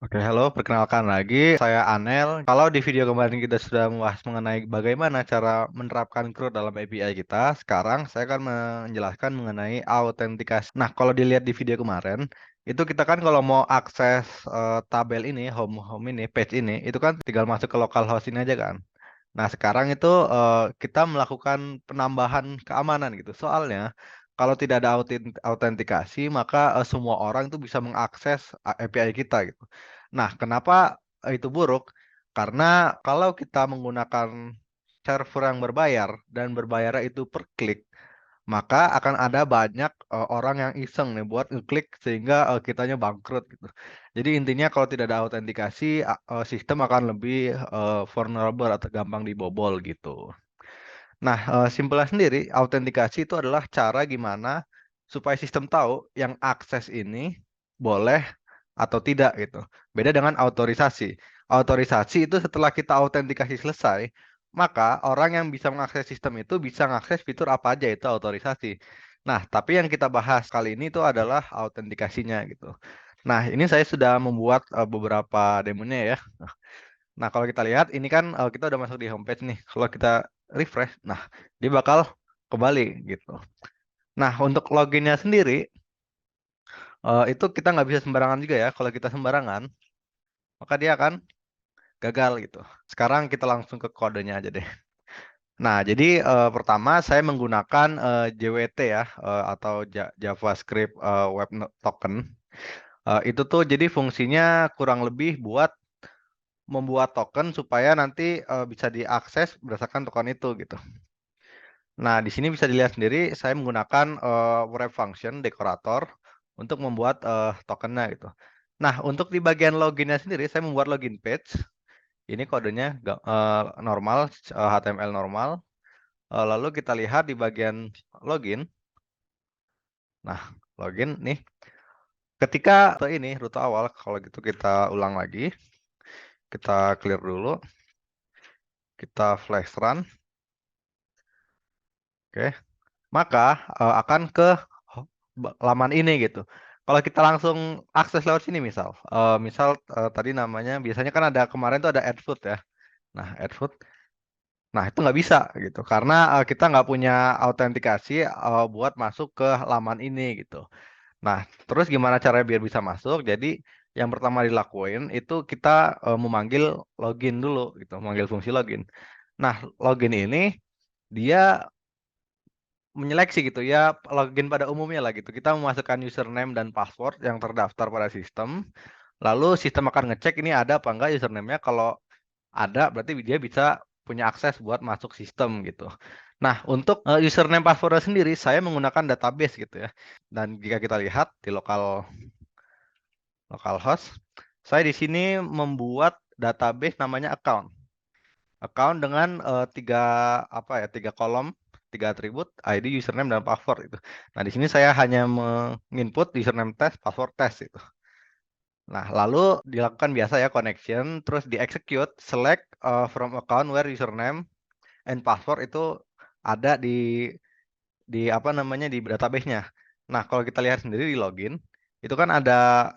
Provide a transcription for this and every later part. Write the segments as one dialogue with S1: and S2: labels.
S1: Oke, halo, perkenalkan lagi, saya Anel. Kalau di video kemarin kita sudah membahas mengenai bagaimana cara menerapkan CRUD dalam API kita, sekarang saya akan menjelaskan mengenai autentikasi. Nah, kalau dilihat di video kemarin, itu kita kan kalau mau akses tabel ini, home ini, page ini, itu kan tinggal masuk ke localhost ini aja kan. Nah, sekarang itu kita melakukan penambahan keamanan gitu. Soalnya, kalau tidak ada autentikasi, maka semua orang itu bisa mengakses API kita gitu. Nah, kenapa itu buruk? Karena kalau kita menggunakan server yang berbayar dan berbayarnya itu per klik, maka akan ada banyak orang yang iseng nih buat ngeklik sehingga kitanya bangkrut gitu. Jadi intinya kalau tidak ada autentikasi, sistem akan lebih vulnerable atau gampang dibobol gitu. Nah, simpelnya sendiri, autentikasi itu adalah cara gimana supaya sistem tahu yang akses ini boleh atau tidak gitu. Beda dengan autorisasi. Autorisasi itu setelah kita autentikasi selesai, maka orang yang bisa mengakses sistem itu bisa mengakses fitur apa aja itu autorisasi. Nah, tapi yang kita bahas kali ini itu adalah autentikasinya gitu. Nah, ini saya sudah membuat beberapa demonya ya. Nah, kalau kita lihat ini kan kita udah masuk di homepage nih. Kalau kita refresh, nah dia bakal kembali gitu. Nah, untuk loginnya sendiri itu kita nggak bisa sembarangan juga ya. Kalau kita sembarangan, maka dia akan gagal gitu. Sekarang kita langsung ke kodenya aja deh. Nah, jadi pertama saya menggunakan JWT ya, atau JavaScript Web Token. Itu tuh jadi fungsinya kurang lebih buat membuat token supaya nanti bisa diakses berdasarkan token itu gitu. Nah, di sini bisa dilihat sendiri saya menggunakan wrap function dekorator untuk membuat tokennya gitu. Nah, untuk di bagian loginnya sendiri saya membuat login page. Ini kodenya normal, HTML normal. Lalu kita lihat di bagian login. Nah, login nih. Ketika ini rute awal, kalau gitu kita ulang lagi. Kita clear dulu. Kita flash run. Oke. Maka akan ke laman ini gitu. Kalau kita langsung akses lewat sini misal tadi namanya biasanya kan ada kemarin tuh ada add food ya. Nah, add food. Nah, itu nggak bisa gitu karena kita nggak punya autentikasi buat masuk ke laman ini gitu. Nah, terus gimana caranya biar bisa masuk? Jadi yang pertama dilakuin itu kita memanggil login dulu gitu, memanggil fungsi login. Nah, login ini dia menyeleksi gitu ya login pada umumnya lah gitu. Kita memasukkan username dan password yang terdaftar pada sistem. Lalu sistem akan ngecek ini ada apa enggak username-nya. Kalau ada berarti dia bisa punya akses buat masuk sistem gitu. Nah, untuk username passwordnya sendiri saya menggunakan database gitu ya. Dan jika kita lihat di localhost, saya di sini membuat database namanya account. Account dengan tiga kolom, tiga atribut, ID, username, dan password itu. Nah, di sini saya hanya menginput username test, password test itu. Nah, lalu dilakukan biasa ya connection, terus di execute, select from account where username and password itu ada di apa namanya di database-nya. Nah, kalau kita lihat sendiri di login, itu kan ada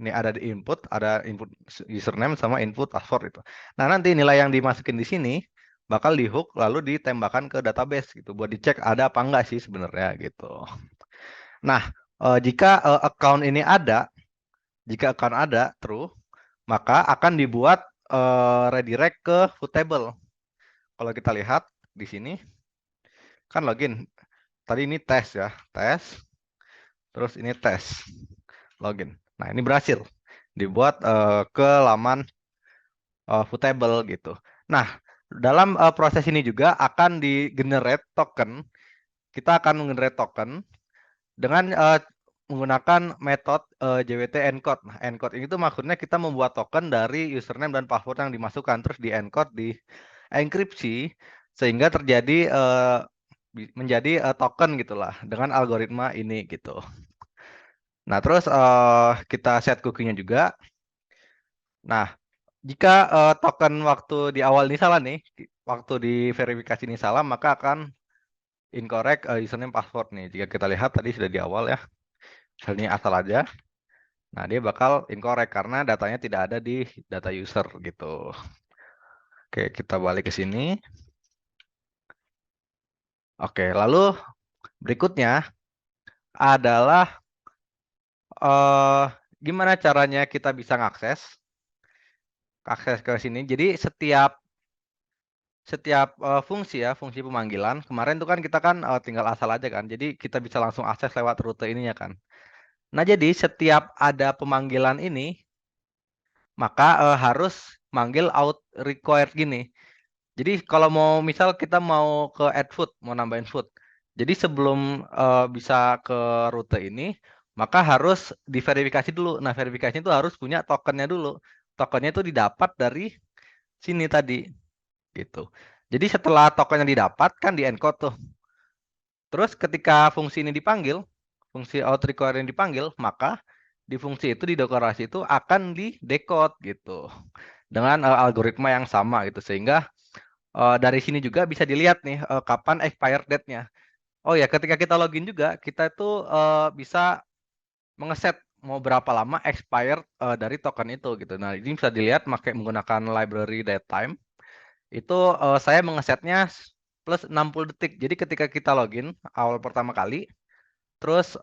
S1: di input, ada input username sama input password itu. Nah, nanti nilai yang dimasukin di sini bakal di hook lalu ditembakkan ke database gitu buat dicek ada apa enggak sih sebenarnya gitu. Nah, jika account ada true, maka akan dibuat redirect ke food table. Kalau kita lihat di sini kan login. Tadi ini tes ya, tes. Terus ini tes login. Nah, ini berhasil dibuat ke laman Footable gitu. Nah, dalam proses ini juga akan di-generate token. Kita akan menggenerate token dengan menggunakan metode JWT encode. Nah, encode ini tuh maksudnya kita membuat token dari username dan password yang dimasukkan terus di encode di enkripsi sehingga terjadi menjadi token gitulah dengan algoritma ini gitu. Nah, terus kita set cookie-nya juga. Nah, jika token waktu di awal ini salah nih, waktu di verifikasi ini salah, maka akan incorrect username password nih. Jika kita lihat tadi sudah di awal ya, misalnya asal aja. Nah, dia bakal incorrect karena datanya tidak ada di data user gitu. Oke, kita balik ke sini. Oke, lalu berikutnya adalah gimana caranya kita bisa akses ke sini. Jadi setiap fungsi ya, fungsi pemanggilan. Kemarin tuh kan kita kan tinggal asal aja kan. Jadi kita bisa langsung akses lewat rute ininya kan. Nah, jadi setiap ada pemanggilan ini, maka harus manggil out required gini. Jadi kalau mau misal kita mau ke add food, mau nambahin food. Jadi sebelum bisa ke rute ini, maka harus diverifikasi dulu. Nah, verifikasi itu harus punya tokennya dulu. Tokennya itu didapat dari sini tadi, gitu. Jadi setelah tokennya didapat kan di encode tuh. Terus ketika fungsi ini dipanggil, fungsi out require ini dipanggil, maka di fungsi itu di dekorasi itu akan di decode gitu dengan algoritma yang sama gitu sehingga dari sini juga bisa dilihat nih kapan expired date-nya. Oh ya, ketika kita login juga kita itu bisa mengeset mau berapa lama expired dari token itu gitu. Nah, ini bisa dilihat menggunakan library datetime. Itu saya mengesetnya plus 60 detik. Jadi ketika kita login awal pertama kali, terus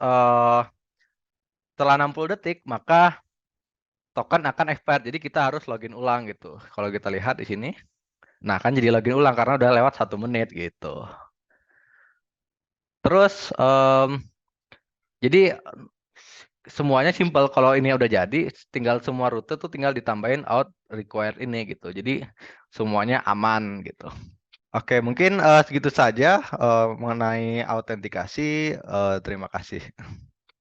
S1: setelah 60 detik maka token akan expired. Jadi kita harus login ulang gitu. Kalau kita lihat di sini, nah kan jadi login ulang karena udah lewat 1 menit gitu. Terus jadi semuanya simpel. Kalau ini udah jadi, tinggal semua rute tuh tinggal ditambahin out required ini gitu. Jadi semuanya aman gitu. Oke, mungkin segitu saja mengenai autentikasi. Terima kasih.